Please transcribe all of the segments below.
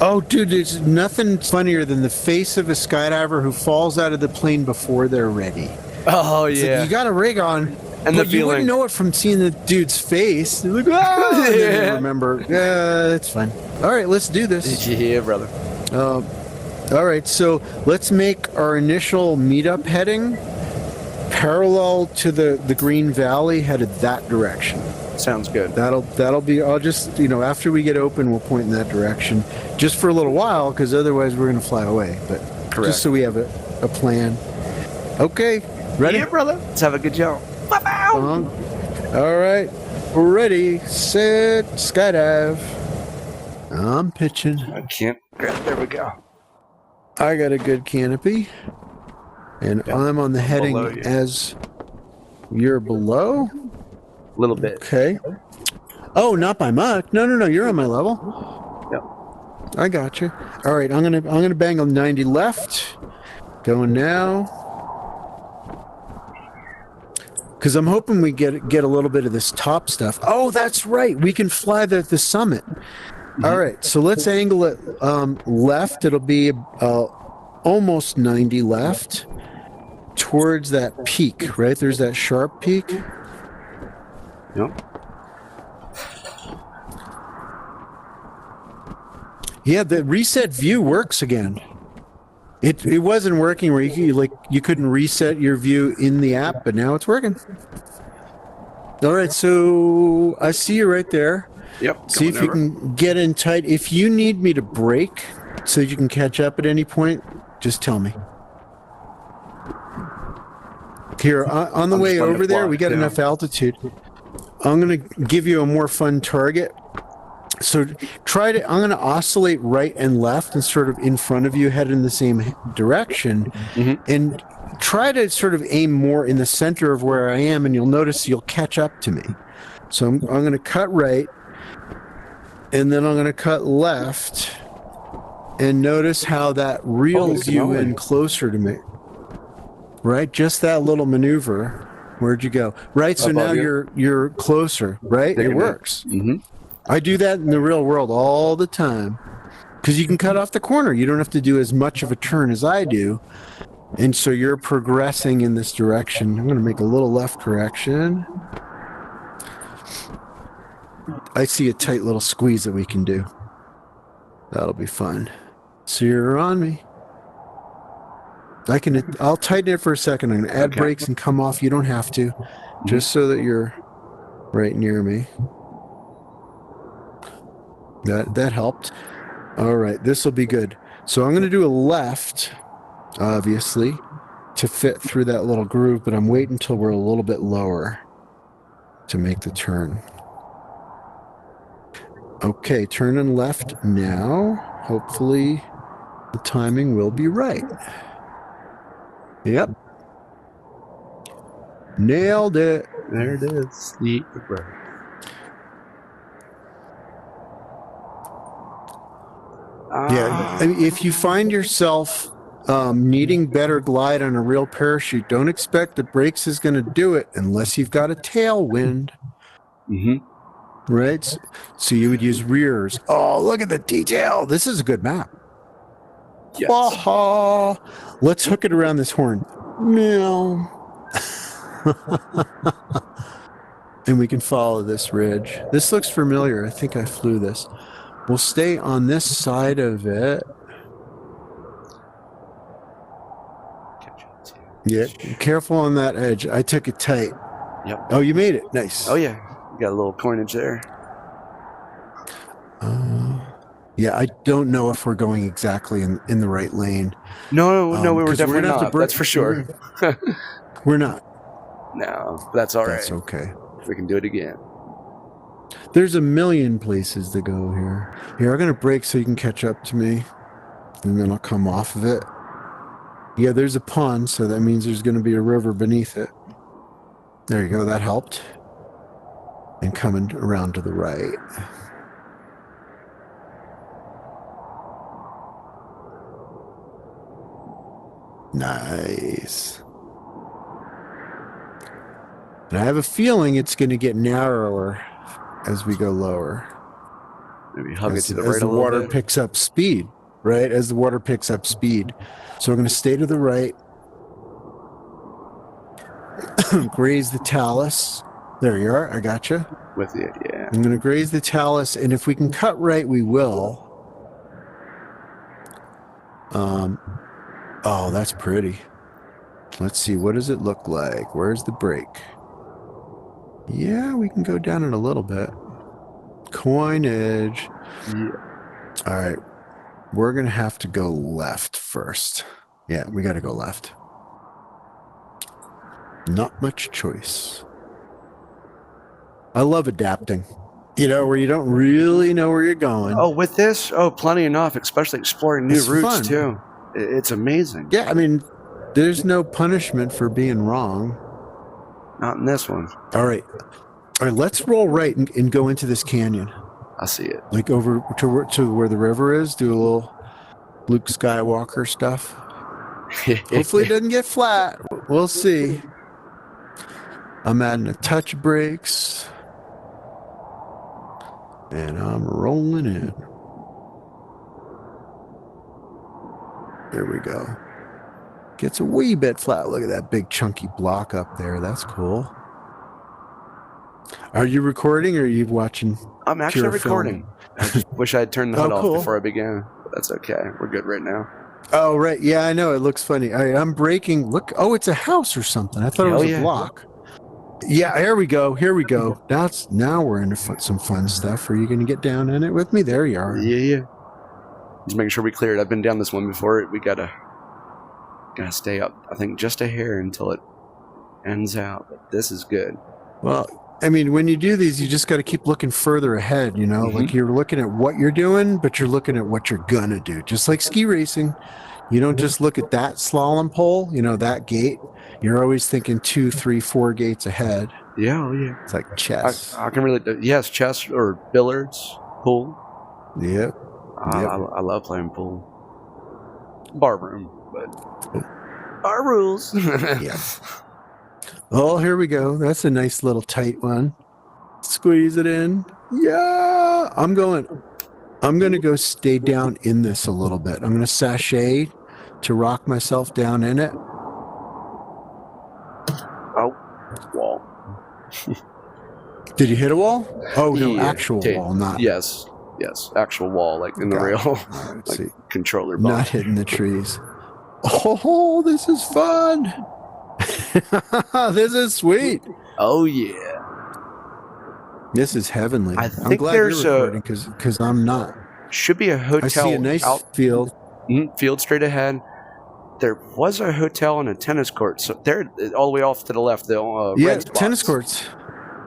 Oh, dude, there's nothing funnier than the face of a skydiver who falls out of the plane before they're ready. Oh, It's yeah. like, you got a rig on, And but the you wouldn't feeling. know it from seeing the dude's face. They're like, ah! And then they Yeah. remember, yeah, it's fine. All right, let's do this. Yeah, brother. All right, so let's make our initial meetup heading parallel to the Green Valley, headed that direction. Sounds good. That'll be. I'll just after we get open, we'll point in that direction, just for a little while, because otherwise we're gonna fly away. But Correct. just so we have a plan. Okay, ready? Yeah, brother. Let's have a good jump. All right, ready, set, skydive. I'm pitching. I can't grab. There we go. I got a good canopy, and Yeah. I'm on the heading Below you. as you're below. A little bit. Okay. Oh, not by much. No, you're on my level. Yep. I got you. All right, I'm gonna bang on 90 left. Going now. Because I'm hoping we get a little bit of this top stuff. Oh, that's right. We can fly the summit. All right, so let's angle it left. It'll be almost 90 left towards that peak, right? There's that sharp peak. Yep. Yeah, the reset view works again. It wasn't working where you couldn't reset your view in the app, but now it's working. All right, so I see you right there. Yep. See if you can get in tight. If you need me to brake so you can catch up at any point, just tell me. Here, on the way over there, we got enough altitude. I'm going to give you a more fun target. So I'm going to oscillate right and left and sort of in front of you, head in the same direction, and try to sort of aim more in the center of where I am, and you'll notice you'll catch up to me. So I'm going to cut right, and then I'm going to cut left, and notice how that reels you in closer to me. Right? Just that little maneuver. Where'd you go? Right, so now you're closer, right? It works. I do that in the real world all the time because you can cut off the corner. You don't have to do as much of a turn as I do. And so you're progressing in this direction. I'm going to make a little left correction. I see a tight little squeeze that we can do. That'll be fun. So you're on me. I'll tighten it for a second. I'm going to add brakes and come off. You don't have to, just so that you're right near me. That helped. All right, this will be good. So I'm going to do a left, obviously, to fit through that little groove, but I'm waiting until we're a little bit lower to make the turn. Okay, turning left now. Hopefully the timing will be right. Yep. Nailed it. There it is. Eat the bread. Yeah, I mean, if you find yourself needing better glide on a real parachute, don't expect that brakes is going to do it unless you've got a tailwind. Right? So you would use rears. Oh, look at the detail. This is a good map. Yes. Oh, let's hook it around this horn. Meow. And we can follow this ridge. This looks familiar. I think I flew this. We'll stay on this side of it. Yeah, careful on that edge. I took it tight. Yep. Oh, you made it. Nice. Oh, yeah. You got a little coinage there. Yeah, I don't know if we're going exactly in the right lane. No, we were 'cause definitely gonna have to not. break- That's for sure. We're not. No, that's all right. That's okay. We can do it again. There's a million places to go here. Here, I'm going to brake so you can catch up to me, and then I'll come off of it. Yeah, there's a pond, so that means there's going to be a river beneath it. There you go. That helped. And coming around to the right. Nice. And I have a feeling it's going to get narrower as we go lower. Maybe hug it as, to the as right the a little water bit. picks up speed, right? As the water picks up speed. So we're going to stay to the right, graze the talus. There you are. I got you. With it, yeah. I'm going to graze the talus, and if we can cut right, we will. Oh, that's pretty. Let's see. What does it look like? Where's the break? Yeah, we can go down it a little bit. Coinage. Yeah. All right. We're going to have to go left first. Yeah, we got to go left. Not much choice. I love adapting. You know, where you don't really know where you're going. Oh, with this? Oh, plenty enough, especially exploring new It's routes, fun. too. It's amazing. Yeah, I mean, there's no punishment for being wrong. Not in this one. All right. All right, let's roll right and go into this canyon. I see it. Like over to where the river is, do a little Luke Skywalker stuff. Hopefully it doesn't get flat. We'll see. I'm adding a touch brakes. And I'm rolling in. There we go. Gets a wee bit flat. Look at that big chunky block up there. That's cool. Are you recording or are you watching? I'm actually recording. Film? I just wish I had turned the hood off cool. before I began. But that's okay. We're good right now. Oh, right. Yeah, I know. It looks funny. All right, I'm braking. Look. Oh, it's a house or something. I thought it was a block. Yeah, here we go. Here we go. Now we're into some fun stuff. Are you going to get down in it with me? There you are. Yeah. Just making sure we clear it. I've been down this one before. We gotta stay up, I think, just a hair until it ends out. But this is good. Well, I mean, when you do these, you just got to keep looking further ahead, you know? Like you're looking at what you're doing, but you're looking at what you're going to do. Just like ski racing. You don't just look at that slalom pole, you know, that gate. You're always thinking 2, 3, 4 gates ahead. Yeah, yeah. It's like chess. I can really, yes, chess or billiards, pool. Yep. I love playing pool. Bar room, but bar rules. Yeah. Oh, here we go. That's a nice little tight one. Squeeze it in. Yeah. I'm going to go stay down in this a little bit. I'm going to sashay to rock myself down in it. Oh, wall. Did you hit a wall? Oh, no, Yeah, actual wall, not. Yes, actual wall, like in the real Let's like see. controller box. Not hitting the trees. Oh, this is fun. This is sweet. Oh, yeah. This is heavenly. I I'm think glad there's you're recording because I'm not. Should be a hotel. I see a nice field. Field straight ahead. There was a hotel and a tennis court. So there, all the way off to the left. The red spots. Tennis courts.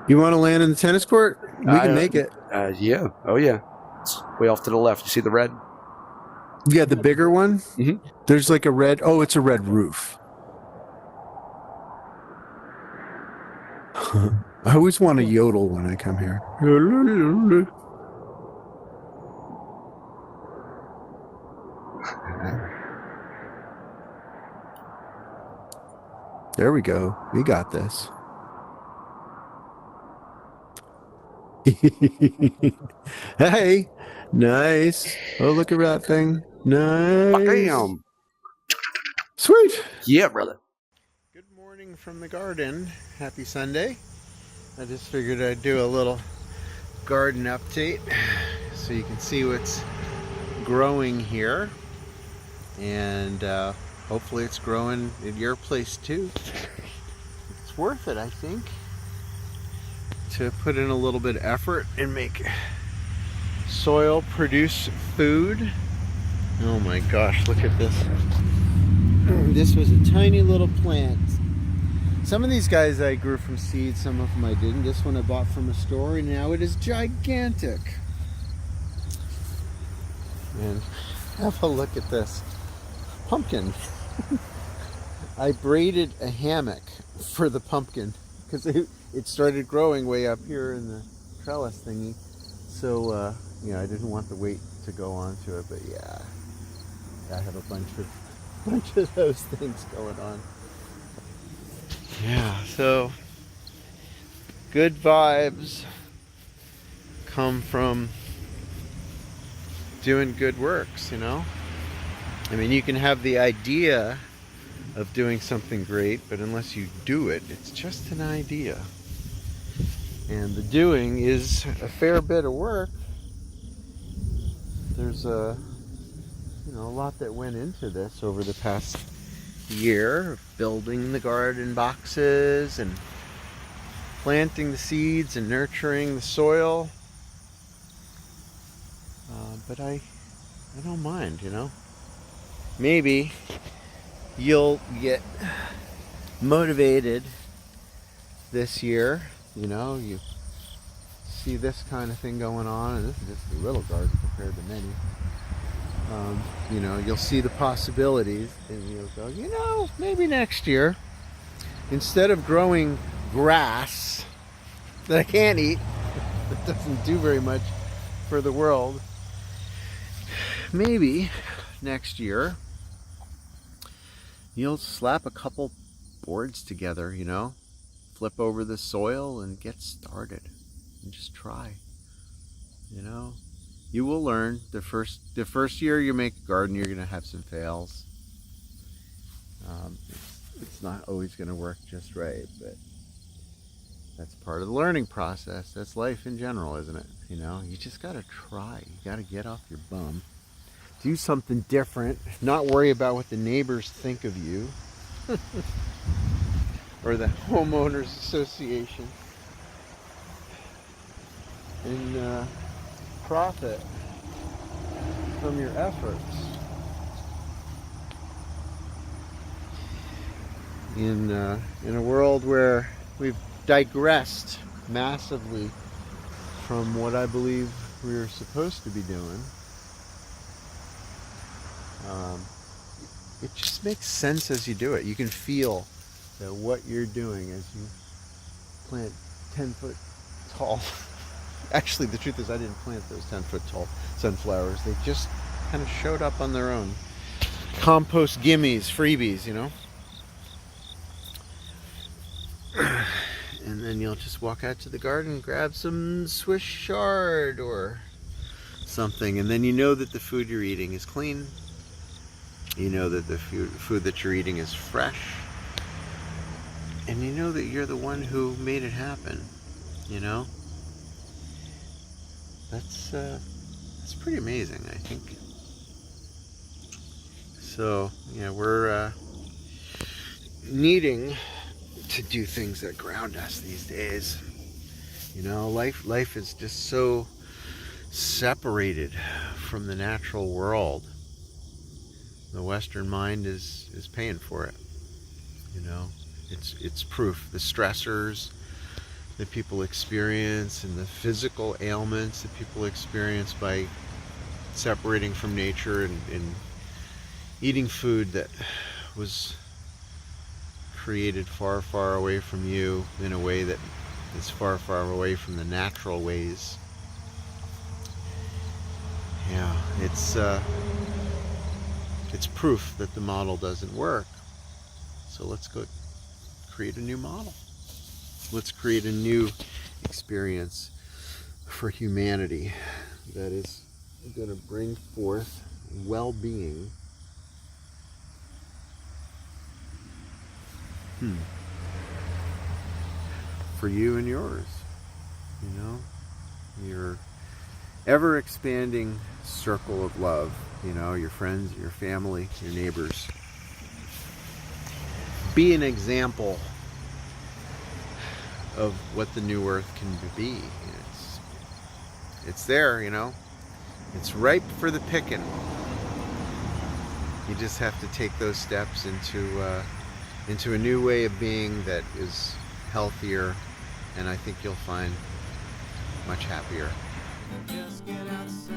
You want to land in the tennis court? We can make it. Yeah. Oh, yeah. It's way off to the left. You see the red? Yeah, the bigger one. Mm-hmm. There's like a red. Oh, it's a red roof. I always want to yodel when I come here. There we go. We got this. Hey, nice. Oh, look at that thing. Nice. Bam. Sweet. Yeah, brother. Good morning from the garden. Happy Sunday. I just figured I'd do a little garden update so you can see what's growing here. And hopefully it's growing in your place too. It's worth it, I think, to put in a little bit of effort and make soil produce food. Oh my gosh, look at this. This was a tiny little plant. Some of these guys I grew from seed, some of them I didn't. This one I bought from a store, and now it is gigantic. And have a look at this pumpkin. I braided a hammock for the pumpkin because it started growing way up here in the trellis thingy. So, I didn't want the weight to go onto it, but yeah, I have a bunch of those things going on. Yeah, so good vibes come from doing good works, you know? I mean, you can have the idea of doing something great, but unless you do it, it's just an idea. And the doing is a fair bit of work. There's a lot that went into this over the past year, of building the garden boxes and planting the seeds and nurturing the soil. But I don't mind, you know. Maybe you'll get motivated this year, you know, you see this kind of thing going on, and this is just a little garden compared to many. You know, you'll see the possibilities, and you'll go, you know, maybe next year, instead of growing grass that I can't eat, that doesn't do very much for the world, maybe next year you'll slap a couple boards together, you know, flip over the soil and get started and just try. You know, you will learn. The first year you make a garden, you're going to have some fails. It's not always going to work just right, but that's part of the learning process. That's life in general, isn't it? You know, you just got to try. You got to get off your bum. Do something different. Not worry about what the neighbors think of you. Or the homeowners association. And profit from your efforts. In a world where we've digressed massively from what I believe we're supposed to be doing, it just makes sense as you do it. You can feel that what you're doing as you plant 10-foot tall. Actually, the truth is I didn't plant those 10-foot tall sunflowers. They just kind of showed up on their own. Compost gimmies, freebies, you know. And then you'll just walk out to the garden, grab some Swiss chard or something, and then you know that the food you're eating is clean. You know that the food that you're eating is fresh. And you know that you're the one who made it happen, you know? That's pretty amazing, I think. So, yeah, we're needing to do things that ground us these days. You know, life is just so separated from the natural world. The Western mind is paying for it. You know, it's proof. The stressors that people experience and the physical ailments that people experience by separating from nature and eating food that was created far, far away from you in a way that is far, far away from the natural ways. Yeah, it's proof that the model doesn't work. So let's go create a new model. Let's create a new experience for humanity that is going to bring forth well-being. For you and yours, you know, your ever-expanding circle of love, you know, your friends, your family, your neighbors. Be an example of what the new earth can be. It's there, you know. It's ripe for the picking. You just have to take those steps into a new way of being that is healthier, and I think you'll find much happier. Just get outside.